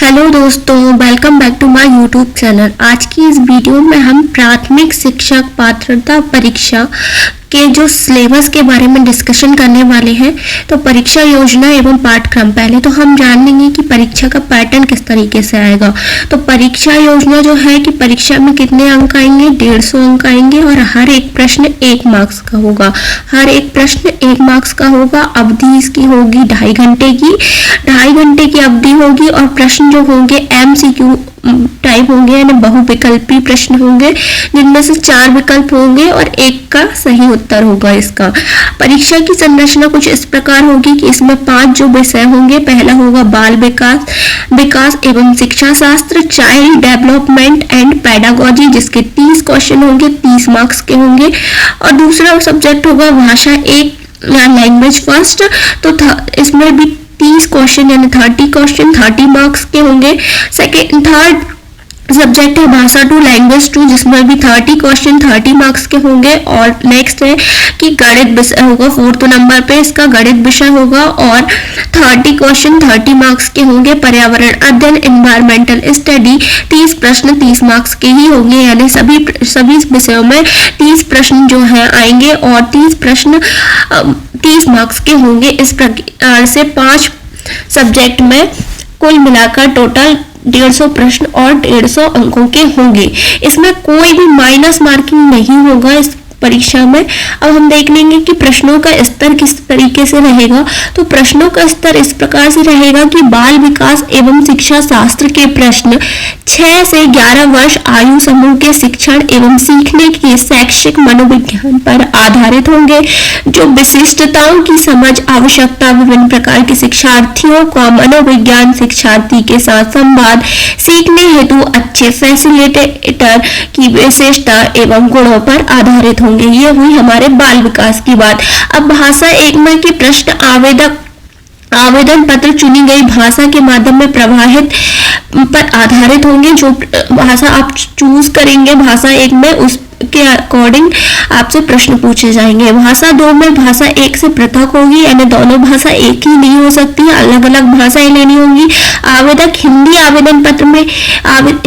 Hello दोस्तों, welcome back to my YouTube channel. आज की इस वीडियो में हम प्राथमिक शिक्षक पात्रता परीक्षा के जो सिलेबस के बारे में डिस्कशन करने वाले हैं। तो परीक्षा योजना एवं पाठ्यक्रम, पहले तो हम जान लेंगे कि परीक्षा का पैटर्न किस तरीके से आएगा। तो परीक्षा योजना जो है कि परीक्षा में कितने अंक आएंगे, 150 अंक आएंगे और हर एक प्रश्न 1 मार्क्स का होगा। हर एक प्रश्न 1 मार्क्स का होगा। अवधि इसकी होगी 2.5 घंटे की। 2.5 घंटे की अवधि होगी और प्रश्न जो होंगे MCQ टाइप होंगे, यानी बहुविकल्पी प्रश्न होंगे, जिनमें से 4 विकल्प होंगे और 1 का सही उत्तर होगा। इसका परीक्षा की संरचना कुछ इस प्रकार होगी कि इसमें 5 जो विषय होंगे। पहला होगा बाल विकास एवं शिक्षा शास्त्र, चाइल्ड डेवलपमेंट एंड पेडागोजी, जिसके 30 क्वेश्चन होंगे, 30 मार्क्स के होंगे। और दूसरा सब्जेक्ट होगा भाषा 1 या लैंग्वेज फर्स्ट। तो इसमें भी 30 क्वेश्चन यानी 30 क्वेश्चन 30 मार्क्स के होंगे। थर्ड सब्जेक्ट है भाषा 2 लैंग्वेज 2, जिसमें भी 30 क्वेश्चन 30 मार्क्स के होंगे। और नेक्स्ट है कि गणित विषय होगा 4th नंबर पे, इसका गणित विषय होगा और 30 क्वेश्चन 30 मार्क्स के होंगे। पर्यावरण अध्ययन एनवायरमेंटल स्टडी, 30 प्रश्न 30 मार्क्स के ही होंगे, यानी सभी विषयों में 30 प्रश्न जो है आएंगे और 30 प्रश्न 30 मार्क्स के होंगे। इस प्रकार से 5 सब्जेक्ट में कुल मिलाकर टोटल 150 प्रश्न और 150 अंकों के होंगे। इसमें कोई भी माइनस मार्किंग नहीं होगा इस परीक्षा में। अब हम देख लेंगे कि प्रश्नों का स्तर किस तरीके से रहेगा। तो प्रश्नों का स्तर इस प्रकार से रहेगा कि बाल विकास एवं शिक्षा शास्त्र के प्रश्न 6 से 11 वर्ष आयु समूह के शिक्षण एवं सीखने के शैक्षिक मनोविज्ञान पर आधारित होंगे। जो विशिष्टताओं की समझ, आवश्यकता, विभिन्न प्रकार के शिक्षार्थियों का मनोविज्ञान, शिक्षार्थी के साथ संवाद, सीखने हेतु अच्छे फैसिलिटेटर की विशेषता एवं गुणों पर आधारित होंगे। ये हुई हमारे बाल विकास की बात। अब भाषा 1 में के प्रश्न आवेदन पत्र चुनी गई भाषा के माध्यम में प्रवाहित पर आधारित होंगे। जो भाषा आप चूज करेंगे भाषा 1 में, उसके अकॉर्डिंग आपसे प्रश्न पूछे जाएंगे। भाषा 2 में भाषा 1 से पृथक होगी, यानी दोनों भाषा एक ही नहीं हो सकती, अलग अलग भाषाएं लेनी होंगी। आवेदक हिंदी आवेदन पत्र में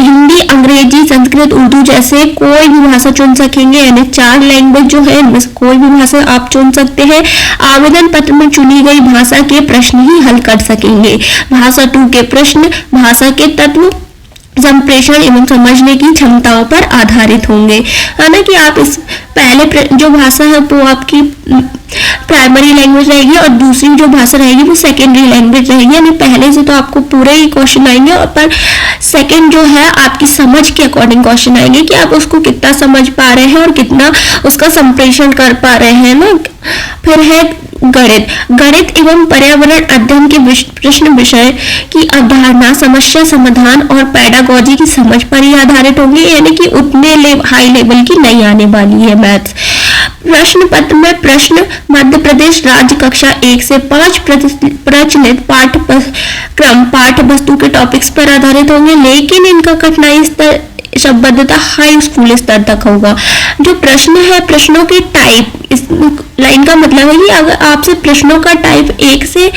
हिंदी, अंग्रेजी, संस्कृत, उर्दू जैसे कोई भी भाषा चुन सकेंगे, यानी 4 लैंग्वेज जो है इनमें से कोई भी भाषा आप चुन सकते हैं। आवेदन पत्र में चुनी गई भाषा के प्रश्न ही हल कर सकेंगे। भाषा 2 के प्रश्न भाषा के तत्व, संप्रेषण एवं समझने की क्षमताओं पर आधारित होंगे। है ना कि आप इस पहले जो भाषा है वो आपकी प्राइमरी लैंग्वेज रहेगी और दूसरी जो भाषा रहेगी वो सेकेंडरी लैंग्वेज रहेगी। यानी पहले से तो आपको पूरे ही क्वेश्चन आएंगे और पर सेकेंड जो है आपकी समझ के अकॉर्डिंग क्वेश्चन आएंगे कि आप उसको कितना समझ पा रहे हैं और कितना उसका संप्रेषण कर पा रहे हैं ना। फिर है गणित एवं पर्यावरण अध्ययन के प्रश्न विषय की अवधारणा, समस्या समाधान और पेडागोजी की समझ पर ही आधारित होंगे, यानी कि उतने हाई लेवल की नहीं आने वाली है मैथ्स। प्रश्न पत्र में प्रश्न मध्य प्रदेश राज्य कक्षा 1 से 5 प्रचलित पाठ्यक्रम पाठ्य वस्तु के टॉपिक्स पर आधारित होंगे, लेकिन इनका कठिनाई स्तर शब्दता हाई स्कूल स्तर तक होगा। जो प्रश्न है, प्रश्नों के टाइप, इस लाइन का मतलब है कि अगर आपसे प्रश्नों का टाइप 1 से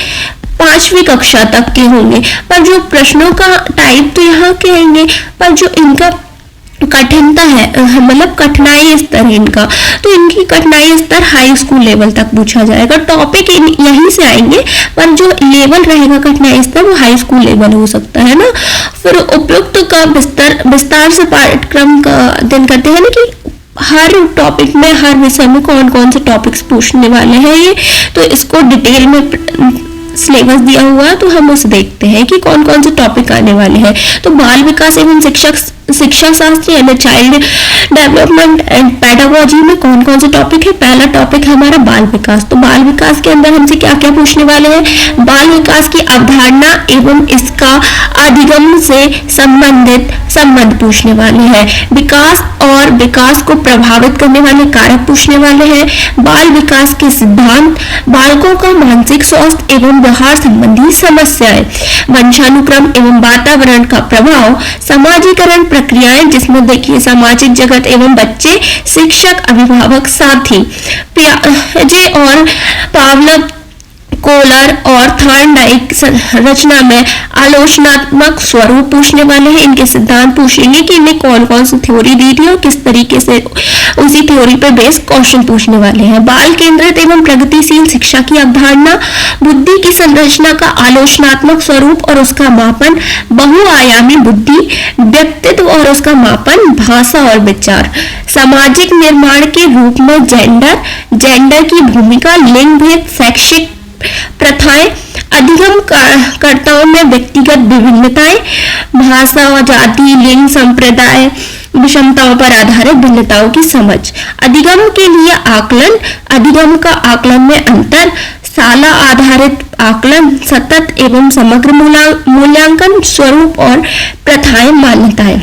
5वीं कक्षा तक के होंगे, पर जो प्रश्नों का टाइप तो यहाँ के आएंगे, पर जो इनका कठिनता है, मतलब कठिनाई स्तर है इनका, तो इनकी कठिनाई स्तर हाई स्कूल लेवल तक पूछा जाएगा। टॉपिक यहीं से आएंगे, पर जो लेवल रहेगा कठिनाई स्तर वो हाई स्कूल लेवल हो सकता है ना। फिर उपयुक्त का विस्तार से पाठ्यक्रम का अध्ययन करते हैं ना कि हर टॉपिक में, हर विषय में कौन कौन से टॉपिक्स पूछने वाले हैं ये, तो इसको डिटेल में सिलेबस दिया हुआ है, तो हम उसे देखते हैं कि कौन कौन से टॉपिक आने वाले हैं। तो बाल विकास एवं शिक्षा शास्त्र यानी चाइल्ड डेवलपमेंट एंड पेडागोजी में कौन कौन से टॉपिक है। पहला टॉपिक है हमारा बाल विकास। तो बाल विकास के अंदर हमसे क्या क्या पूछने वाले हैं। बाल विकास की अवधारणा एवं इसका अधिगम से संबंध पूछने वाले हैं। विकास और विकास को प्रभावित करने वाले कारक पूछने वाले हैं। बाल विकास के सिद्धांत, बालकों का मानसिक स्वास्थ्य एवं व्यवहार संबंधी समस्याएं, वंशानुक्रम एवं वातावरण का प्रभाव, समाजीकरण प्रक्रियाएं, जिसमें देखिए सामाजिक जगत एवं बच्चे, शिक्षक, अभिभावक, साथी, पियाजे और पावलोव कोलर और थॉर्नडाइक संरचना में आलोचनात्मक स्वरूप पूछने वाले हैं। इनके सिद्धांत पूछेंगे कि इन्हें कौन कौन सी थ्योरी दी थी और किस तरीके से उसी थ्योरी पर बेस्ड क्वेश्चन पूछने वाले हैं। बाल केंद्रित एवं प्रगतिशील शिक्षा की अवधारणा, बुद्धि की संरचना का आलोचनात्मक स्वरूप और उसका मापन, बहुआयामी बुद्धि, व्यक्तित्व और उसका मापन, भाषा और विचार, सामाजिक निर्माण के रूप में जेंडर की भूमिका, लिंग भेद, शैक्षिक प्रथाएं, अधिगम कर्ताओं में व्यक्तिगत विभिन्नताएं, भाषा और जाति, लिंग, संप्रदाय, विषमताओं पर आधारित भिन्नताओं की समझ, अधिगम के लिए आकलन, अधिगम का आकलन में अंतर, साला आधारित आकलन, सतत एवं समग्र मूल्यांकन, स्वरूप और प्रथाएं, मान्यताएं।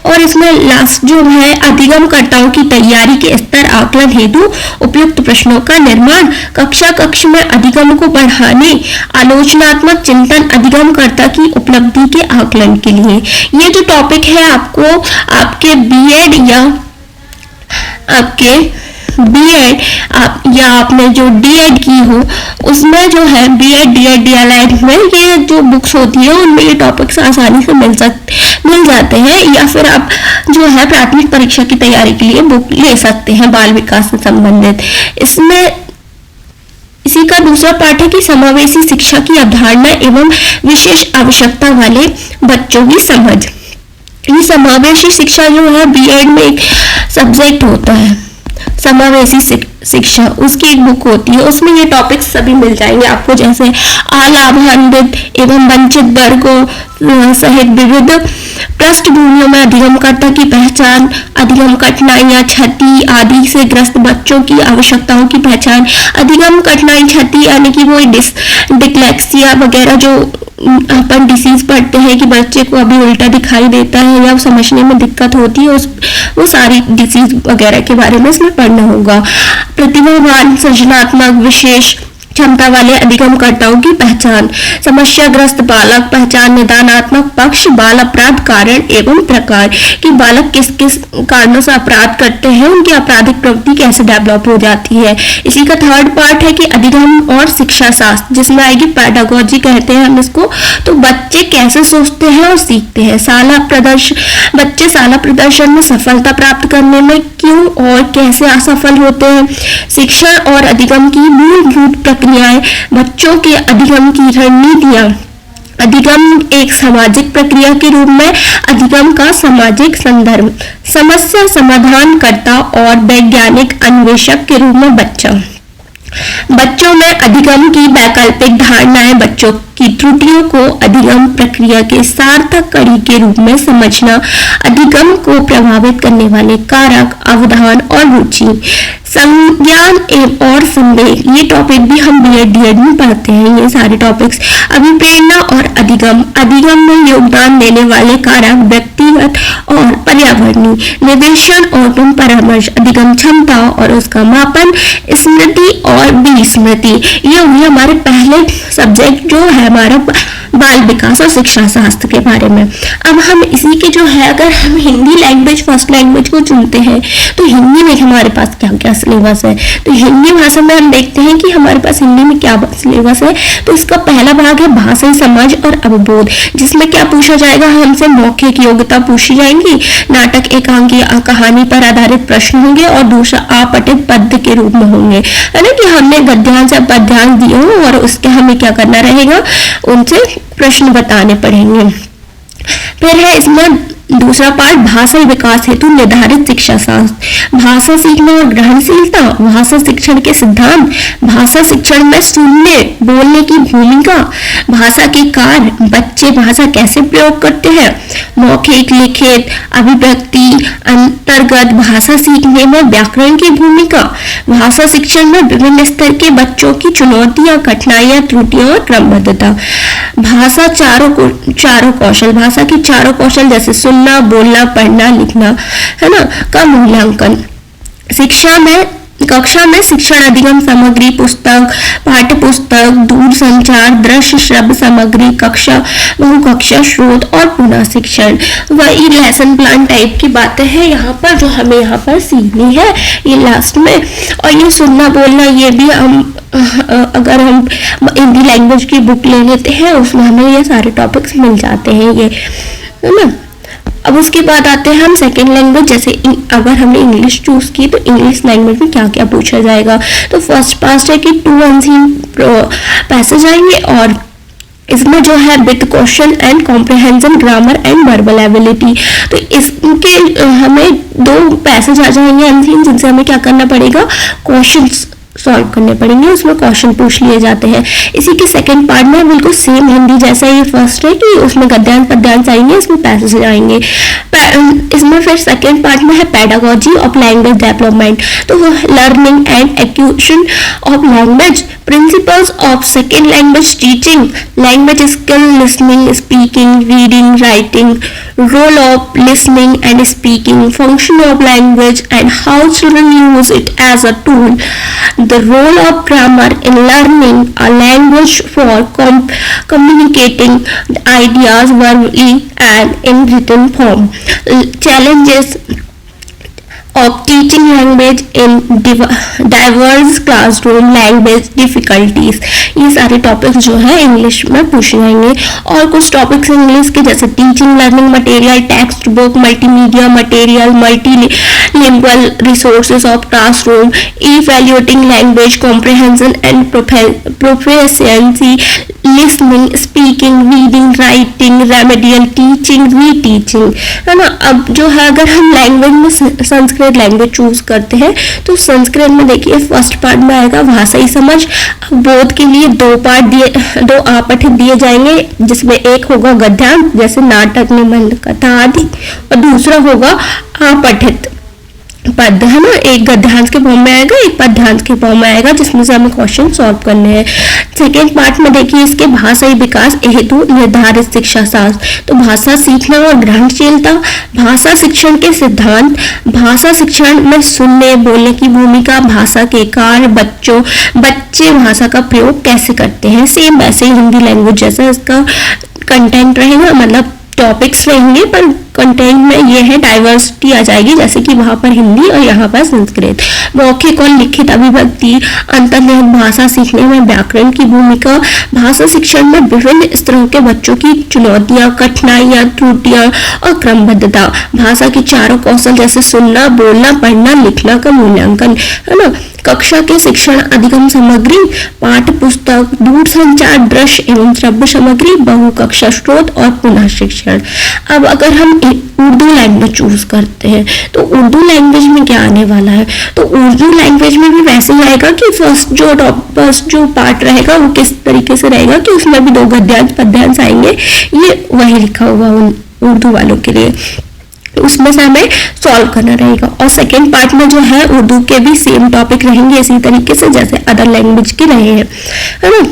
और इसमें लास्ट जो है, अधिगमकर्ताओं की तैयारी के स्तर आकलन हेतु उपयुक्त प्रश्नों का निर्माण, कक्ष में अधिगम को बढ़ाने, आलोचनात्मक चिंतन अधिगमकर्ता की उपलब्धि के आकलन के लिए। ये जो टॉपिक है आपको आपके बीएड या आपके बीएड या आपने जो डीएड की हो उसमें जो है बीएड डीएड डीएलएड में ये जो बुक्स होती है उनमें ये टॉपिक्स आसानी से मिल जाते हैं, या फिर आप जो है प्राथमिक परीक्षा की तैयारी के लिए बुक ले सकते हैं बाल विकास से संबंधित। इसमें इसी का दूसरा पार्ट है कि समावेशी शिक्षा की अवधारणा एवं विशेष आवश्यकता वाले बच्चों की समझ। ये समावेशी शिक्षा जो है बीएड में एक सब्जेक्ट होता है, समावेशी शिक्षा, उसकी एक बुक होती है, उसमें ये टॉपिक्स सभी मिल जाएंगे आपको, जैसे अलाभान्वित एवं वंचित वर्गों सहित विविध पृष्ठभूमियों में अधिगमकर्ता की पहचान, अधिगम कठिनाइयां, क्षति आदि से ग्रस्त बच्चों की आवश्यकताओं की पहचान, अधिगम कठिनाई क्षति यानी कि वो डिस्लेक्सिया वगैरह जो अपन डिसीज पढ़ते हैं कि बच्चे को अभी उल्टा दिखाई देता है या समझने में दिक्कत होती है, वो सारी डिसीज वगैरह के बारे में इसमें पढ़ना होगा। प्रतिभावान, सृजनात्मक, विशेष क्षमता वाले अधिगमकर्ताओं की पहचान, समस्याग्रस्त बालक पहचान, निदानात्मक पक्ष, बाल अपराध कारण एवं प्रकार कि बालक किस किस कारणों से अपराध करते हैं, उनकी आपराधिक प्रवृत्ति कैसे डेवलप हो जाती है। इसी का थर्ड पार्ट है कि अधिगम और शिक्षा शास्त्र, जिसमें आएगी पैडागोजी कहते हैं हम इसको, तो बच्चे कैसे सोचते हैं और सीखते हैं। बच्चे शाला प्रदर्शन में सफलता प्राप्त करने में क्यों और कैसे असफल होते हैं। शिक्षण और अधिगम की मूलभूत प्रक्रियाएं, बच्चों के अधिगम की रणनीतियां, अधिगम एक सामाजिक प्रक्रिया के रूप में, अधिगम का सामाजिक संदर्भ, समस्या समाधानकर्ता और वैज्ञानिक अन्वेषक के रूप में बच्चों में अधिगम की वैकल्पिक धारणाएं, बच्चों की त्रुटियों को अधिगम प्रक्रिया के सार्थक कड़ी के रूप में समझना, अधिगम को प्रभावित करने वाले कारक, अवधान और रुचि, संज्ञान और संवेग, ये टॉपिक भी हम बीएड डीएड में पढ़ते हैं। ये सारे टॉपिक्स, अभिप्रेरणा और अधिगम में योगदान देने वाले कारक, व्यक्तिगत और पर्यावरणीय, निर्देशन और परामर्श, अधिगम क्षमता और उसका मापन, स्मृति और विस्मृति। ये होंगे हमारे पहले सब्जेक्ट जो है हमारा बाल विकास और शिक्षा शास्त्र के बारे में। अब हम इसी के जो है, अगर हम हिंदी लैंग्वेज फर्स्ट लैंग्वेज को चुनते हैं तो हिंदी में हमारे पास क्या क्या सिलेबस है। तो हिंदी भाषा में हम देखते हैं कि हमारे पास हिंदी में क्या सिलेबस है। तो इसका पहला भाग है भाषा, समझ और अवबोध, जिसमें क्या पूछा जाएगा हमसे, मौखिक योग्यता पूछी जाएंगी, नाटक एकांकी कहानी पर आधारित प्रश्न होंगे और दूसरा अपठित पद्य के रूप में होंगे, है ना, कि हमने गद्यांश या पद्यांश दिए हो और उसके हमें क्या करना रहेगा, उनसे प्रश्न बताने पड़ेंगे। फिर है इसमें दूसरा पार्ट, भाषा विकास हेतु निर्धारित शिक्षा शास्त्र, भाषा सीखना और ग्रहणशीलता, भाषा शिक्षण के सिद्धांत, भाषा शिक्षण में सुनने बोलने की भूमिका, भाषा के कार्य, बच्चे भाषा कैसे प्रयोग करते हैं, मौखिक लिखित अभिव्यक्ति अंतर्गत भाषा सीखने में व्याकरण की भूमिका, भाषा शिक्षण में विभिन्न स्तर के बच्चों की चुनौतियां, कठिनाइयां, त्रुटियां और क्रमबद्धता, भाषा चारों कौशल, भाषा के चारों कौशल जैसे सुनना, बोलना, पढ़ना, लिखना, है ना, का मूल्यांकन। कक्षा में शिक्षण अधिगम सामग्री, पुस्तक, पाठ्य पुस्तक, दूरसंचार, दृश्य श्रव्य सामग्री, कक्षा, बहुकक्षा, स्रोत और पुनः शिक्षण, वही लेसन प्लान टाइप की बातें हैं यहाँ पर जो हमें यहाँ पर सीखनी है ये लास्ट में। और ये सुनना बोलना ये भी हम अगर हम हिंदी लैंग्वेज की बुक ले लेते हैं उसमें हमें ये सारे टॉपिक्स मिल जाते हैं, ये है ना। अब उसके बाद आते हैं हम सेकेंड लैंग्वेज, जैसे अगर हमने इंग्लिश चूज की तो इंग्लिश लैंग्वेज में क्या क्या पूछा जाएगा। तो फर्स्ट पार्ट है कि 2 अनसीन पैसेज आएंगे और इसमें जो है with question and comprehension, grammar and verbal ability. तो इसके हमें 2 पैसेज आ जाएंगे अनसीन, जिनसे हमें क्या करना पड़ेगा, क्वेश्चंस सॉल्व करने पड़ेंगे, उसमें क्वेश्चन पूछ लिए जाते हैं। इसी के सेकंड पार्ट में बिल्कुल सेम हिंदी जैसा ही फर्स्ट है कि उसमें गद्यांश पद्यांश आएंगे, इसमें पैसेज आएंगे। इसमें फिर सेकंड पार्ट में है पेडागोजी ऑफ लैंग्वेज डेवलपमेंट, तो learning and acquisition of language, principles of second language teaching, language skill, listening, speaking, reading, writing, role of listening and speaking, function of language and how children use it as a tool, the role of grammar in learning a language for communicating ideas verbally and in written form, challenges of teaching language in diverse classroom language difficulties। ये सारे topics जो है English में पूछे जाएंगे। और कुछ topics English के जैसे teaching learning material, text book, multimedia material, multilingual resources of classroom, evaluating language comprehension and proficiency, listening, speaking, reading, writing, remedial teaching, reteaching, है ना। अब जो है अगर हम लैंग्वेज में संस्कृत लैंग्वेज चूज करते हैं तो संस्कृत में देखिए फर्स्ट पार्ट में आएगा भाषा ही समझ। बोध के लिए 2 पार्ट दिए, 2 अपठित दिए जाएंगे, जिसमें एक होगा गद्यांश जैसे नाटक, निबंध, कथा आदि, और दूसरा होगा अपठित पद, है ना। एक गद्यांश के फॉर्म में आएगा, एक पद्यांश के फॉर्म में आएगा, जिसमें से हमें क्वेश्चन सॉल्व करने हैं। सेकेंड पार्ट में देखिए इसके भाषाई विकास हेतु निर्धारित शिक्षा शास्त्र, तो भाषा सीखना और ग्रहणशीलता, भाषा शिक्षण के सिद्धांत, भाषा शिक्षण में सुनने बोलने की भूमिका, भाषा के कार्य, बच्चे भाषा का प्रयोग कैसे करते हैं। सेम वैसे ही हिंदी लैंग्वेज जैसा इसका कंटेंट रहेगा, मतलब टॉपिक्स रहेंगे पर कंटेंट में ये है डाइवर्सिटी आ जाएगी, जैसे कि वहां पर हिंदी और यहाँ पर संस्कृत। मौखिक और लिखित अभिव्यक्ति, अंतर्निहित भाषा सीखने में व्याकरण की भूमिका, भाषा शिक्षण में विभिन्न स्तरों के बच्चों की चुनौतियां, कठिनाइयां, त्रुटियां और क्रमबद्धता, भाषा के चारों कौशल जैसे सुनना, बोलना, पढ़ना, लिखना का मूल्यांकन, है ना। कक्षा के शिक्षण अधिगम सामग्री, पाठ्य पुस्तक, दूरसंचार, दृश्य एवं श्रव्य सामग्री, बहु कक्षा स्रोत और पुनः शिक्षण। अब अगर हम उर्दू लैंग्वेज चूज करते हैं तो उर्दू लैंग्वेज में क्या आने वाला है, तो उर्दू लैंग्वेज में भी वैसे ही आएगा कि फर्स्ट जो पार्ट रहेगा वो किस तरीके से रहेगा कि उसमें भी 2 गद्यांश पद्यांश आएंगे, ये वही लिखा हुआ उर्दू वालों के लिए, उसमें से हमें सॉल्व करना रहेगा। और सेकेंड पार्ट में जो है उर्दू के भी सेम टॉपिक रहेंगे इसी तरीके से जैसे अदर लैंग्वेज के रहे हैं, है ना।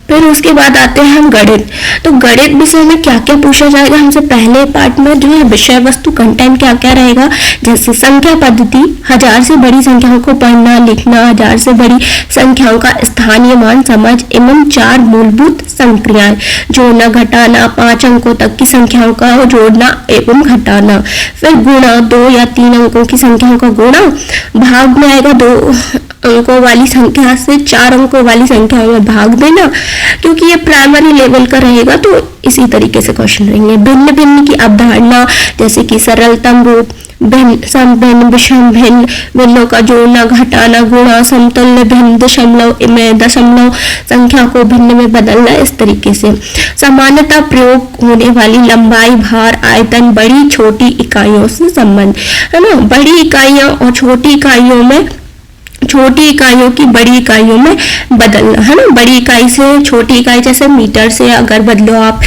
फिर उसके बाद आते हैं हम गणित, तो गणित विषय में क्या क्या पूछा जाएगा हमसे। पहले पार्ट में जो है विषय वस्तु कंटेंट क्या क्या रहेगा, जैसे संख्या पद्धति, 1000 से बड़ी संख्याओं को पढ़ना लिखना, 1000 से बड़ी संख्याओं का स्थानीय मान समझ एवं 4 मूलभूत संक्रियाएं, जोड़ना घटाना, 5 अंकों तक की संख्याओं का जोड़ना एवं घटाना, फिर गुणा, 2 या 3 अंकों की संख्याओं का गुणा, भाग में आएगा 2 अंकों वाली संख्या से 4 अंकों वाली संख्याओं में भाग देना, क्योंकि ये प्राइमरी लेवल का रहेगा तो इसी तरीके से क्वेश्चन रहेंगे। भिन्न भिन्न की अवधारणा जैसे कि सरलतम रूप, भिन्न, समभिन्न, विषम भिन्न, भिन्नों का जोड़ना घटाना, गुणा, समतुल्य भिन्न, दशमलव में दशमलव संख्या को भिन्न में बदलना, इस तरीके से। सामान्यतः प्रयोग होने वाली लंबाई, भार, आयतन, बड़ी छोटी इकाइयों से संबंध, है ना। बड़ी इकाइयों और छोटी इकाइयों में, छोटी इकाइयों की बड़ी इकाइयों में बदलना, है ना। बड़ी इकाई से छोटी इकाई, जैसे मीटर से अगर बदलो आप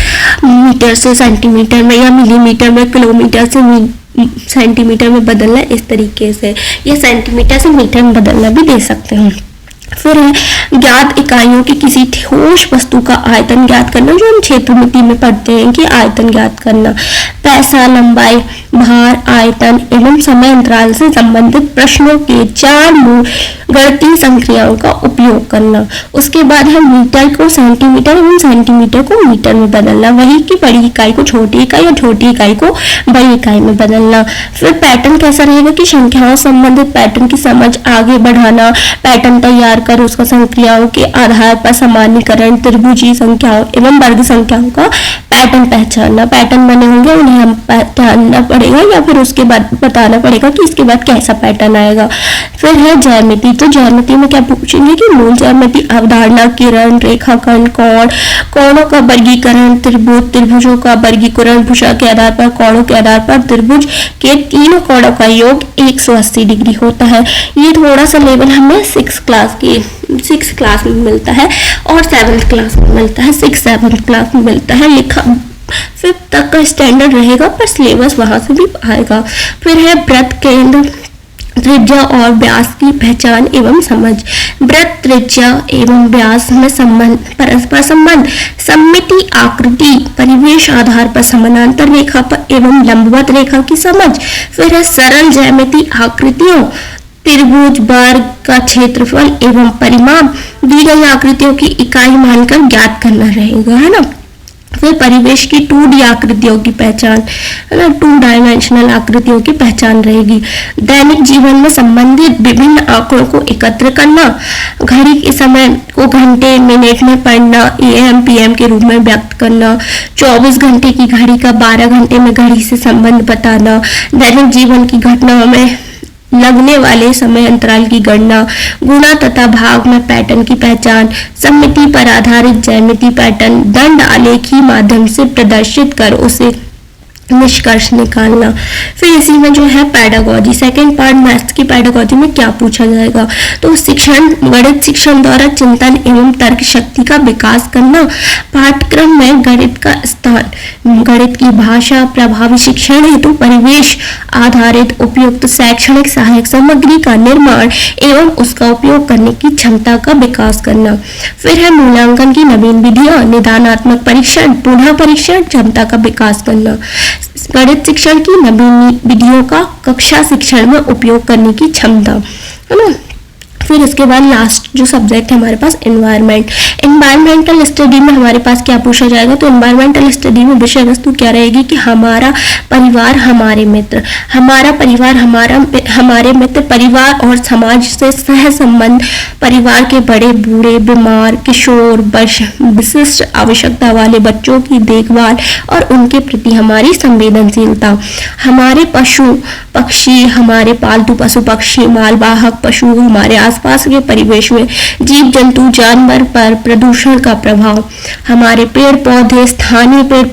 मीटर से सेंटीमीटर में, या मिलीमीटर में किलोमीटर से सेंटीमीटर में बदलना, इस तरीके से। या सेंटीमीटर से मीटर में बदलना भी दे सकते हैं। फिर है ज्ञात इकाइयों की किसी ठोस वस्तु का आयतन ज्ञात करना, जो हम क्षेत्रमिति में पढ़ते हैं कि आयतन ज्ञात करना। पैसा, लंबाई, भार, आयतन एवं समय अंतराल से संबंधित प्रश्नों के 4 मूल गणितीय संक्रियाओं का उपयोग करना। उसके बाद है मीटर को सेंटीमीटर एवं सेंटीमीटर को मीटर में बदलना, वही की बड़ी इकाई को छोटी इकाई और छोटी इकाई को बड़ी इकाई में बदलना। फिर पैटर्न कैसा रहेगा कि संख्याओं संबंधित पैटर्न की समझ आगे बढ़ाना, पैटर्न तैयार कर उसका संक्रियाओं के आधार पर सामान्यीकरण, त्रिभुजीय संख्याओं एवं वर्ग संख्याओं का पैटर्न पहचानना। पैटर्न बने होंगे उन्हें हम पहचानना पड़ेगा या फिर उसके बाद बताना पड़ेगा कि इसके बाद कैसा पैटर्न आएगा। फिर है ज्यामिति। तो ज्यामिति में क्या पूछेंगे कि मूल ज्यामिति, अवधारणा, किरण, रेखाखंड, कोण, कोणों का वर्गीकरण, त्रिभुज, त्रिभुजों का वर्गीकरण, भुजा के आधार पर, कोणों के आधार पर त्रिभुज के तीनों कोणों का योग 180 डिग्री होता है। ये थोड़ा सा लेवल हमें 6 क्लास में मिलता है और 7th क्लास में मिलता है, 6-7 क्लास में मिलता है। लिखा 5th तक का स्टैंडर्ड रहेगा पर सिलेबस वहां से भी आएगा। फिर है वृत्त, केंद्र, त्रिज्या और व्यास की पहचान एवं समझ। वृत्त, त्रिज्या एवं व्यास में संबंध, परस्पर संबंध, सममिति आकृति, परिवेश आधार पर समानांतर रेखा पर एवं लंबवत रेखा की समझ। फिर है सरल ज्यामिति आकृतियों, त्रिभुज, वर्ग का क्षेत्रफल एवं परिमाप दी गई आकृतियों की इकाई मानकर ज्ञात करना रहेगा, है ना। फिर परिवेश की 2D आकृतियों की पहचान, है ना, 2 डायमेंशनल आकृतियों की पहचान रहेगी। दैनिक जीवन में संबंधित विभिन्न आंकड़ों को एकत्र करना, घड़ी के समय को घंटे मिनट में पढ़ना, AM PM के रूप में व्यक्त करना, 24 घंटे की घड़ी का 12 घंटे में घड़ी से संबंध बताना, दैनिक जीवन की घटनाओं में लगने वाले समय अंतराल की गणना, गुणा तथा भाग में पैटर्न की पहचान, सममिति पर आधारित ज्यामिति पैटर्न, दंड आलेखी माध्यम से प्रदर्शित कर उसे निष्कर्ष निकालना। फिर इसी में जो है पैडागोजी, सेकेंड पार्ट मैथ्स की पैडागोजी में क्या पूछा जाएगा, तो शिक्षण, गणित शिक्षण द्वारा चिंतन एवं तर्क शक्ति का विकास करना, पाठ्यक्रम में गणित का स्थान, गणित की भाषा, प्रभावी शिक्षण हेतु परिवेश आधारित उपयुक्त शैक्षणिक सहायक सामग्री का निर्माण एवं उसका उपयोग करने की क्षमता का विकास करना। फिर है मूल्यांकन की नवीन विधियां, निदानात्मक परीक्षण, पुनः परीक्षण, क्षमता का विकास करना, गणित शिक्षण की नवीन विधियों का कक्षा शिक्षण में उपयोग करने की क्षमता, है ना। फिर इसके बाद लास्ट जो सब्जेक्ट है हमारे पास एनवायरनमेंट। एनवायरमेंटल स्टडी में हमारे पास क्या पूछा जाएगा, तो एनवायरमेंटल स्टडी में विषय वस्तु क्या रहेगी कि हमारा परिवार हमारे मित्र, हमारा परिवार हमारे मित्र, परिवार और समाज से सह संबंध, परिवार के बड़े बूढ़े, बीमार, किशोर, विशिष्ट आवश्यकता वाले बच्चों की देखभाल और उनके प्रति हमारी संवेदनशीलता, हमारे पशु पक्षी, हमारे पालतू पशु पक्षी, मालवाहक पशु, हमारे आसपास के परिवेश में जीव जंतु जानवर पर प्रदूषण का प्रभाव, हमारे पेड़ पौधे, स्थानीय पेड़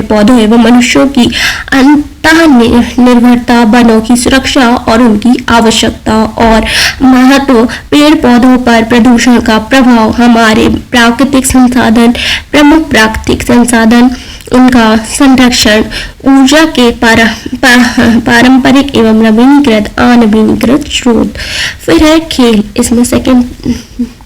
पौधों एवं मनुष्यों की अंतः निर्भरता, वनों की सुरक्षा और उनकी आवश्यकता और महत्व, पेड़ पौधों पर प्रदूषण का प्रभाव, हमारे प्राकृतिक संसाधन, प्रमुख प्राकृतिक संसाधन, उनका संरक्षण, ऊर्जा के पारंपरिक एवं नवीनीकृत अनवीनीकृत स्रोत। फिर है खेल, इसमें सेकंड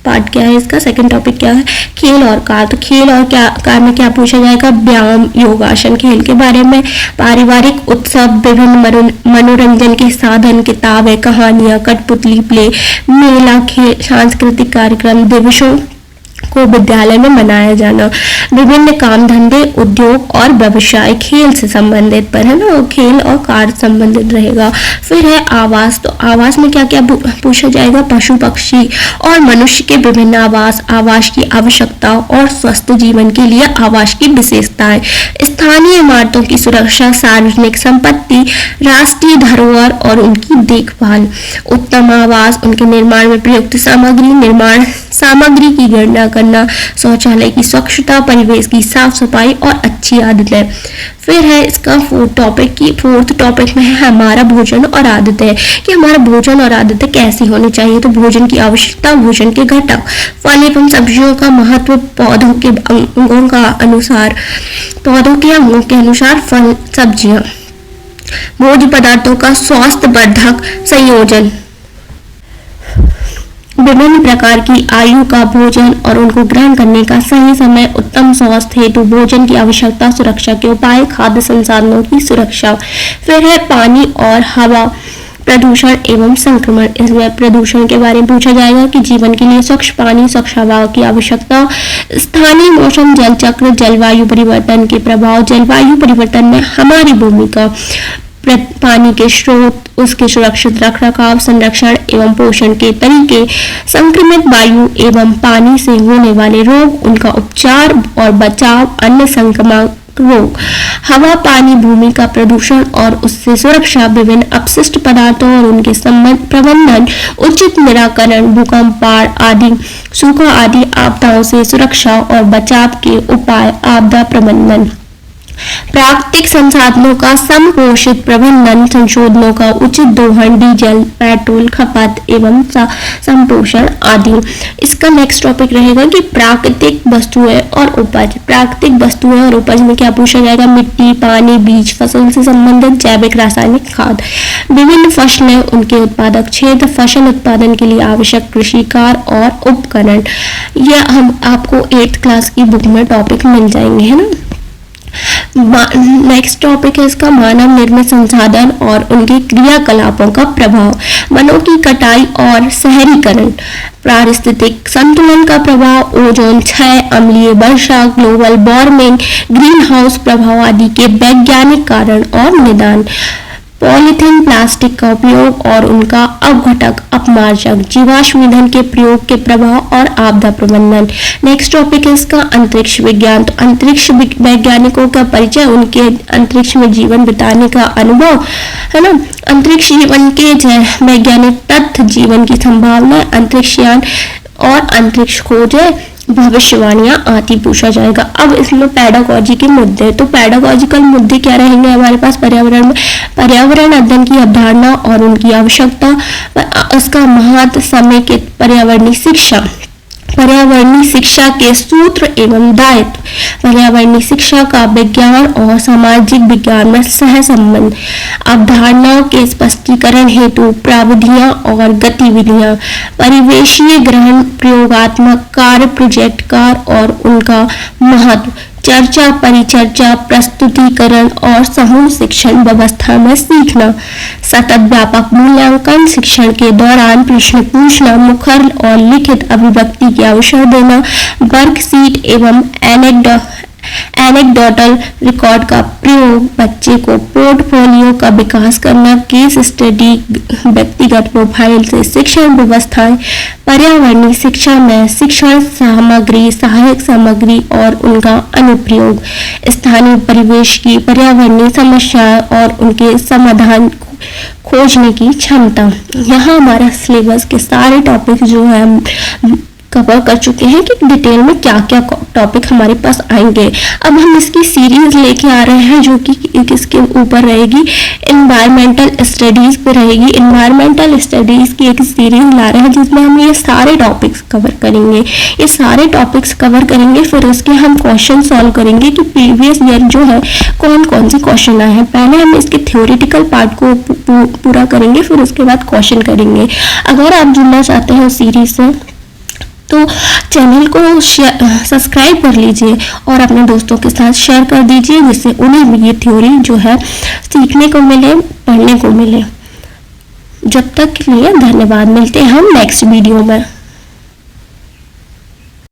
पार्ट क्या है, इसका सेकंड टॉपिक क्या है, खेल और कार। तो खेल और कार में क्या पूछा जाएगा, व्यायाम, योगासन, खेल के बारे में, पारिवारिक उत्सव, विभिन्न मनोरंजन के साधन, किताबें, कहानियां, कठपुतली प्ले, मेला, खेल, सांस्कृतिक कार्यक्रम, दिवसों को विद्यालय में मनाया जाना, विभिन्न काम धंधे, उद्योग और व्यवसाय खेल से संबंधित पर, है ना, खेल और कार्य संबंधित रहेगा। फिर है आवास। तो आवास में क्या क्या पूछा जाएगा, पशु पक्षी और मनुष्य के विभिन्न आवास, आवास की आवश्यकता और स्वस्थ जीवन के लिए आवास की विशेषताएं, स्थानीय इमारतों की सुरक्षा, सार्वजनिक संपत्ति, राष्ट्रीय धरोहर और उनकी देखभाल, उत्तम आवास, उनके निर्माण में प्रयुक्त सामग्री, निर्माण सामग्री की गणना करना, शौचालय की स्वच्छता, परिवेश की साफ सफाई और अच्छी आदतें। फिर है इसका फोर्थ टॉपिक में है हमारा भोजन और आदतें, कि हमारा भोजन और आदतें कैसी होनी चाहिए। तो भोजन की आवश्यकता, भोजन के घटक, फल एवं सब्जियों का महत्व, पौधों के अंगों का अनुसार, पौधों के अंगों के अनुसार फल सब्जियां, भोज्य पदार्थों का स्वास्थ्य वर्धक संयोजन, विभिन्न प्रकार की आयु का भोजन और उनको ग्रहण करने का सही समय, उत्तम स्वास्थ्य हेतु भोजन की आवश्यकता, सुरक्षा के उपाय, खाद्य संसाधनों की सुरक्षा। फिर है पानी और हवा प्रदूषण एवं संक्रमण। इसमें प्रदूषण के बारे में पूछा जाएगा कि जीवन के लिए स्वच्छ पानी, स्वच्छ हवा की आवश्यकता, स्थानीय मौसम, जल चक्र, जलवायु परिवर्तन के प्रभाव, जलवायु परिवर्तन में हमारी भूमिका, पानी के स्रोत, उसके सुरक्षित रखरखाव, संरक्षण एवं पोषण के तरीके, संक्रमित वायु एवं पानी से होने वाले रोग, उनका उपचार और बचाव, अन्य संक्रामक रोग, हवा, पानी, भूमि का प्रदूषण और उससे सुरक्षा, विभिन्न अपशिष्ट पदार्थों और उनके प्रबंधन, उचित निराकरण, भूकंप, बाढ़ आदि, सूखा आदि आपदाओं से सुरक्षा और बचाव के उपाय, आपदा प्रबंधन, प्राकृतिक संसाधनों का समपोषित प्रबंधन, संशोधनों का उचित दोहन, डीजल पेट्रोल खपत एवं संपोषण आदि। इसका नेक्स्ट टॉपिक रहेगा कि प्राकृतिक वस्तुएं और उपज। प्राकृतिक वस्तुएं और उपज में क्या पूछा जाएगा? मिट्टी, पानी, बीज, फसल से संबंधित, जैविक, रासायनिक खाद, विभिन्न फसलें, उनके उत्पादक क्षेत्र, फसल उत्पादन के लिए आवश्यक कृषि कार्य और उपकरण। यह हम आपको 8th क्लास की बुक में टॉपिक मिल जाएंगे, है ना। नेक्स्ट टॉपिक है इसका मानव निर्मित संसाधन और उनके क्रियाकलापों का प्रभाव, वनों की कटाई और शहरीकरण, पारिस्थितिक संतुलन का प्रभाव, ओजोन क्षय, अम्लीय वर्षा, ग्लोबल वार्मिंग, ग्रीन हाउस प्रभाव आदि के वैज्ञानिक कारण और निदान, पॉलीथीन प्लास्टिक का उपयोग और उनका अपघटक, अपमार्जक, जीवाश्म ईंधन के प्रयोग के प्रभाव और आपदा प्रबंधन। नेक्स्ट टॉपिक है इसका अंतरिक्ष विज्ञान। तो अंतरिक्ष वैज्ञानिकों का परिचय, उनके अंतरिक्ष में जीवन बिताने का अनुभव, है ना। अंतरिक्ष जीवन के वैज्ञानिक तथ्य, जीवन की संभावना, अंतरिक्ष यान और अंतरिक्ष खोज, भविष्यवाणियां आदि पूछा जाएगा। अब इसमें पैडागॉजी के मुद्दे, तो पैडागॉजिकल मुद्दे क्या रहेंगे हमारे पास पर्यावरण में? पर्यावरण अध्ययन की अवधारणा और उनकी आवश्यकता, उसका महत्व, समय के पर्यावरणीय शिक्षा, पर्यावरणीय शिक्षा के सूत्र एवं दायित्व, पर्यावरणीय शिक्षा का विज्ञान और सामाजिक विज्ञान में सह संबंध, अवधारणाओं के स्पष्टीकरण हेतु प्राविधियां और गतिविधियां, परिवेशीय ग्रहण, प्रयोगात्मक कार्य, प्रोजेक्ट कार्य और उनका महत्व, चर्चा, परिचर्चा, प्रस्तुतिकरण और समूह शिक्षण व्यवस्था में सीखना, सतत व्यापक मूल्यांकन, शिक्षण के दौरान प्रश्न पूछना, मुखर और लिखित अभिव्यक्ति के अवसर देना, वर्कशीट एवं एनेक्डोटल रिकॉर्ड का प्रयोग, बच्चे को पोर्टफोलियो का विकास करना, केस स्टडी, व्यक्तिगत प्रोफाइल से शिक्षण व्यवस्थाएं, पर्यावरणीय शिक्षा में शिक्षण सामग्री, सहायक सामग्री और उनका अनुप्रयोग, स्थानीय परिवेश की पर्यावरणीय समस्याएं और उनके समाधान खोजने की क्षमता। यहाँ हमारा सिलेबस के सारे टॉपिक जो है कवर कर चुके हैं कि डिटेल में क्या क्या टॉपिक हमारे पास आएंगे। अब हम इसकी सीरीज लेके आ रहे हैं जो कि किसके ऊपर रहेगी? एनवायरमेंटल स्टडीज पे रहेगी। एनवायरमेंटल स्टडीज की एक सीरीज ला रहे हैं जिसमें हम ये सारे टॉपिक्स कवर करेंगे। ये सारे टॉपिक्स कवर करेंगे, फिर उसके हम क्वेश्चन सॉल्व करेंगे कि प्रीवियस ईयर जो है कौन कौन से क्वेश्चन आए हैं। पहले हम इसके थ्योरेटिकल पार्ट को पूरा करेंगे, फिर उसके बाद क्वेश्चन करेंगे। अगर आप जुड़ना चाहते हैं सीरीज से तो चैनल को सब्सक्राइब कर लीजिए और अपने दोस्तों के साथ शेयर कर दीजिए, जिससे उन्हें भी ये थ्योरी जो है सीखने को मिले, पढ़ने को मिले। जब तक के लिए धन्यवाद। मिलते हैं हम नेक्स्ट वीडियो में।